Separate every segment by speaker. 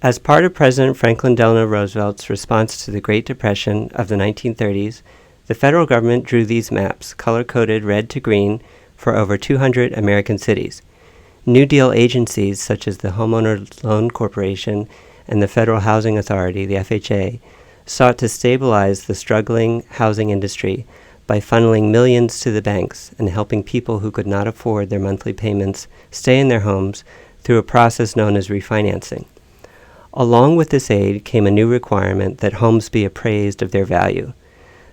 Speaker 1: As part of President Franklin Delano Roosevelt's response to the Great Depression of the 1930s, the federal government drew these maps, color-coded red to green, for over 200 American cities. New Deal agencies such as the Homeowner Loan Corporation and the Federal Housing Authority, the FHA, sought to stabilize the struggling housing industry by funneling millions to the banks and helping people who could not afford their monthly payments stay in their homes through a process known as refinancing. Along with this aid came a new requirement that homes be appraised of their value.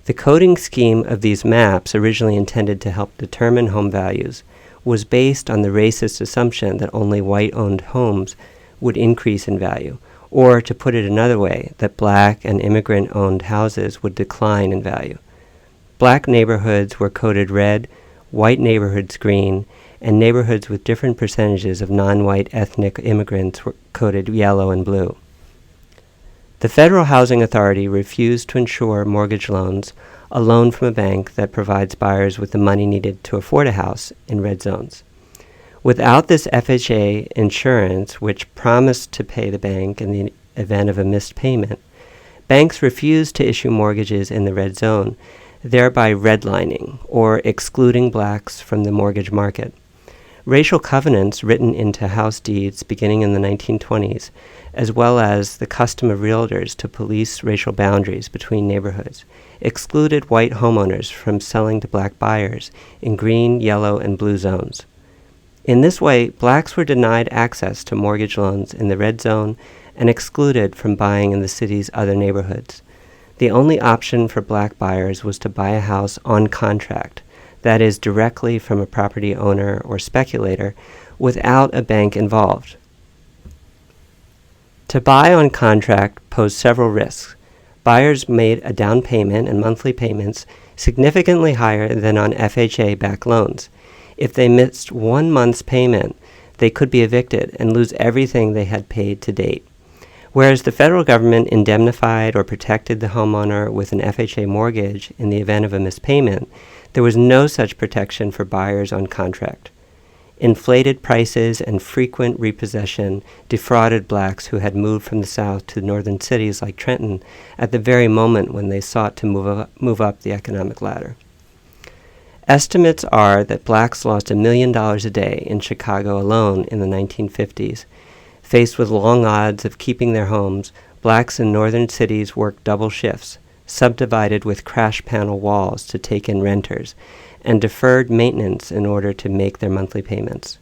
Speaker 1: The coding scheme of these maps, originally intended to help determine home values, was based on the racist assumption that only white-owned homes would increase in value, or, to put it another way, that black and immigrant-owned houses would decline in value. Black neighborhoods were coded red, white neighborhoods green, and neighborhoods with different percentages of non-white ethnic immigrants were coded yellow and blue. The Federal Housing Authority refused to insure mortgage loans, a loan from a bank that provides buyers with the money needed to afford a house in red zones. Without this FHA insurance, which promised to pay the bank in the event of a missed payment, banks refused to issue mortgages in the red zone, thereby redlining or excluding blacks from the mortgage market. Racial covenants written into house deeds beginning in the 1920s, as well as the custom of realtors to police racial boundaries between neighborhoods, excluded white homeowners from selling to black buyers in green, yellow, and blue zones. In this way, blacks were denied access to mortgage loans in the red zone and excluded from buying in the city's other neighborhoods. The only option for black buyers was to buy a house on contract, that is, directly from a property owner or speculator, without a bank involved. To buy on contract posed several risks. Buyers made a down payment and monthly payments significantly higher than on FHA-backed loans. If they missed 1 month's payment, they could be evicted and lose everything they had paid to date. Whereas the federal government indemnified or protected the homeowner with an FHA mortgage in the event of a missed payment, there was no such protection for buyers on contract. Inflated prices and frequent repossession defrauded blacks who had moved from the South to northern cities like Trenton at the very moment when they sought to move up the economic ladder. Estimates are that blacks lost $1 million a day in Chicago alone in the 1950s. Faced with long odds of keeping their homes, blacks in northern cities worked double shifts, subdivided with crash panel walls to take in renters, and deferred maintenance in order to make their monthly payments.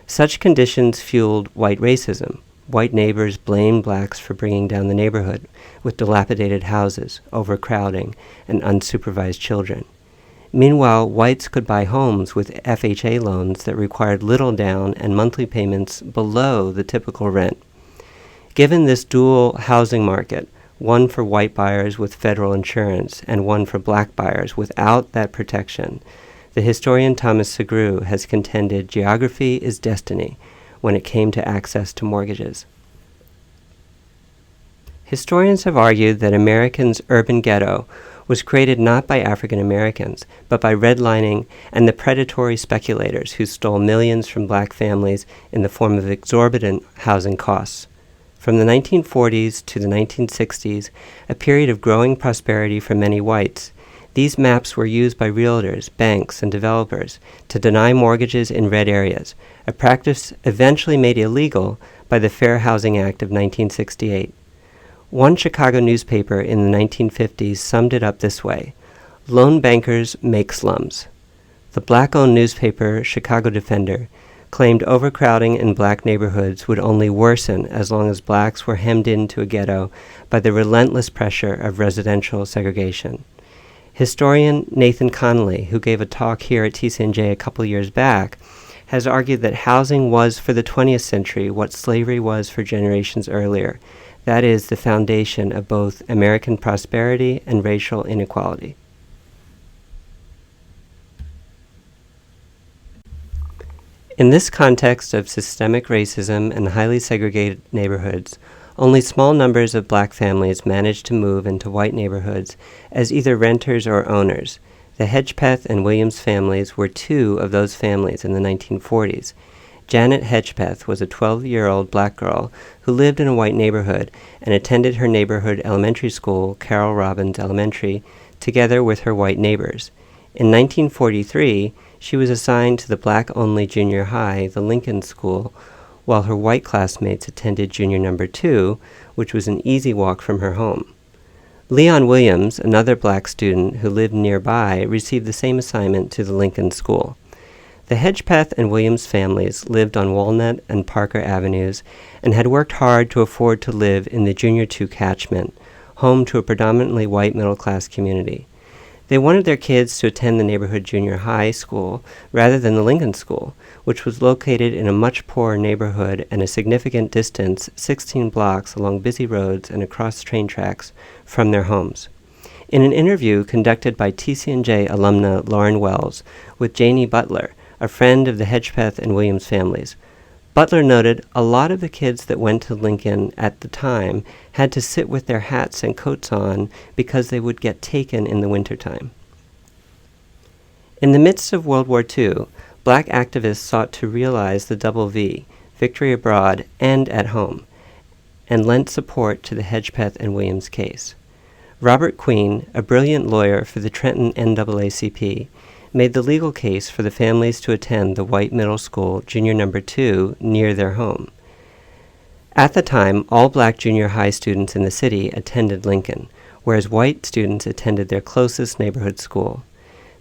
Speaker 1: Such conditions fueled white racism. White neighbors blamed blacks for bringing down the neighborhood with dilapidated houses, overcrowding, and unsupervised children. Meanwhile, whites could buy homes with FHA loans that required little down and monthly payments below the typical rent. Given this dual housing market, one for white buyers with federal insurance and one for black buyers without that protection, the historian Thomas Segru has contended geography is destiny when it came to access to mortgages. Historians have argued that Americans' urban ghetto was created not by African Americans, but by redlining and the predatory speculators who stole millions from black families in the form of exorbitant housing costs. From the 1940s to the 1960s, a period of growing prosperity for many whites, these maps were used by realtors, banks, and developers to deny mortgages in red areas, a practice eventually made illegal by the Fair Housing Act of 1968. One Chicago newspaper in the 1950s summed it up this way: "Loan bankers make slums." The black-owned newspaper Chicago Defender claimed overcrowding in black neighborhoods would only worsen as long as blacks were hemmed into a ghetto by the relentless pressure of residential segregation. Historian Nathan Connolly, who gave a talk here at TCNJ a couple years back, has argued that housing was for the 20th century what slavery was for generations earlier. That is, the foundation of both American prosperity and racial inequality. In this context of systemic racism and highly segregated neighborhoods, only small numbers of black families managed to move into white neighborhoods as either renters or owners. The Hedgepeth and Williams families were two of those families in the 1940s. Janet Hedgepeth was a 12-year-old black girl who lived in a white neighborhood and attended her neighborhood elementary school, Carol Robbins Elementary, together with her white neighbors. In 1943, she was assigned to the black-only junior high, the Lincoln School, while her white classmates attended junior number 2, which was an easy walk from her home. Leon Williams, another black student who lived nearby, received the same assignment to the Lincoln School. The Hedgepeth and Williams families lived on Walnut and Parker Avenues and had worked hard to afford to live in the Junior 2 catchment, home to a predominantly white middle-class community. They wanted their kids to attend the neighborhood junior high school rather than the Lincoln School, which was located in a much poorer neighborhood and a significant distance, 16 blocks along busy roads and across train tracks, from their homes. In an interview conducted by TCNJ alumna Lauren Wells with Janie Butler, a friend of the Hedgepeth and Williams families, Butler noted a lot of the kids that went to Lincoln at the time had to sit with their hats and coats on because they would get taken in the wintertime. In the midst of World War II, black activists sought to realize the double V, victory abroad and at home, and lent support to the Hedgepeth and Williams case. Robert Queen, a brilliant lawyer for the Trenton NAACP, made the legal case for the families to attend the white middle school junior number 2 near their home. At the time, all black junior high students in the city attended Lincoln, whereas white students attended their closest neighborhood school.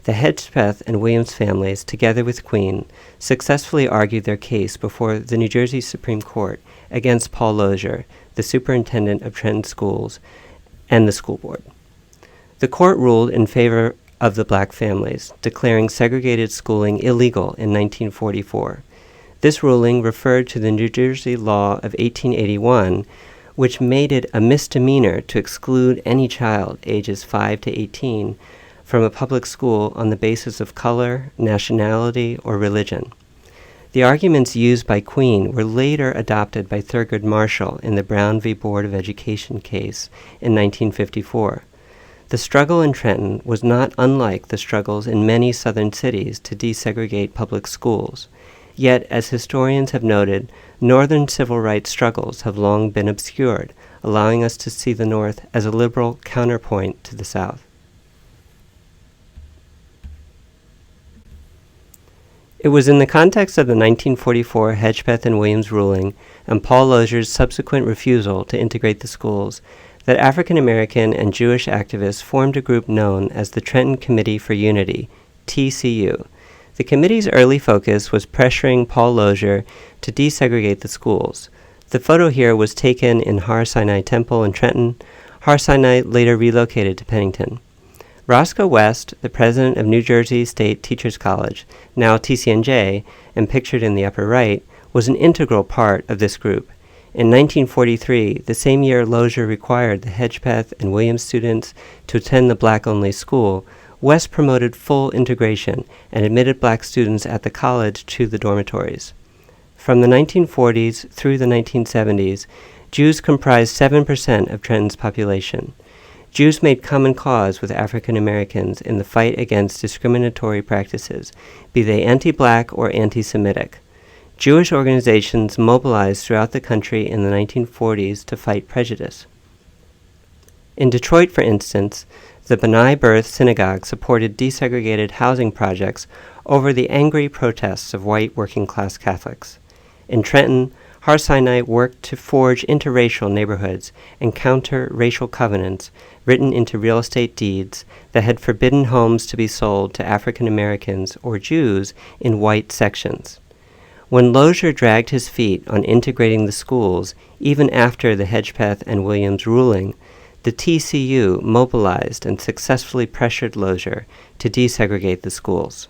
Speaker 1: The Hedgepeth and Williams families, together with Queen, successfully argued their case before the New Jersey Supreme Court against Paul Lozier, the superintendent of Trenton schools, and the school board. The court ruled in favor of the black families, declaring segregated schooling illegal in 1944. This ruling referred to the New Jersey law of 1881, which made it a misdemeanor to exclude any child ages 5 to 18 from a public school on the basis of color, nationality, or religion. The arguments used by Queen were later adopted by Thurgood Marshall in the Brown v. Board of Education case in 1954. The struggle in Trenton was not unlike the struggles in many southern cities to desegregate public schools. Yet, as historians have noted, northern civil rights struggles have long been obscured, allowing us to see the North as a liberal counterpoint to the South. It was in the context of the 1944 Hedgepeth and Williams ruling and Paul Lozier's subsequent refusal to integrate the schools that African American and Jewish activists formed a group known as the Trenton Committee for Unity, TCU. The committee's early focus was pressuring Paul Lozier to desegregate the schools. The photo here was taken in Har Sinai Temple in Trenton. Har Sinai later relocated to Pennington. Roscoe West, the president of New Jersey State Teachers College, now TCNJ, and pictured in the upper right, was an integral part of this group. In 1943, the same year Lozier required the Hedgepeth and Williams students to attend the black-only school, West promoted full integration and admitted black students at the college to the dormitories. From the 1940s through the 1970s, Jews comprised 7% of Trenton's population. Jews made common cause with African Americans in the fight against discriminatory practices, be they anti-black or anti-Semitic. Jewish organizations mobilized throughout the country in the 1940s to fight prejudice. In Detroit, for instance, the B'nai B'rith Synagogue supported desegregated housing projects over the angry protests of white working-class Catholics. In Trenton, Har Sinai worked to forge interracial neighborhoods and counter racial covenants written into real estate deeds that had forbidden homes to be sold to African Americans or Jews in white sections. When Lozier dragged his feet on integrating the schools, even after the Hedgepeth and Williams ruling, the TCU mobilized and successfully pressured Lozier to desegregate the schools.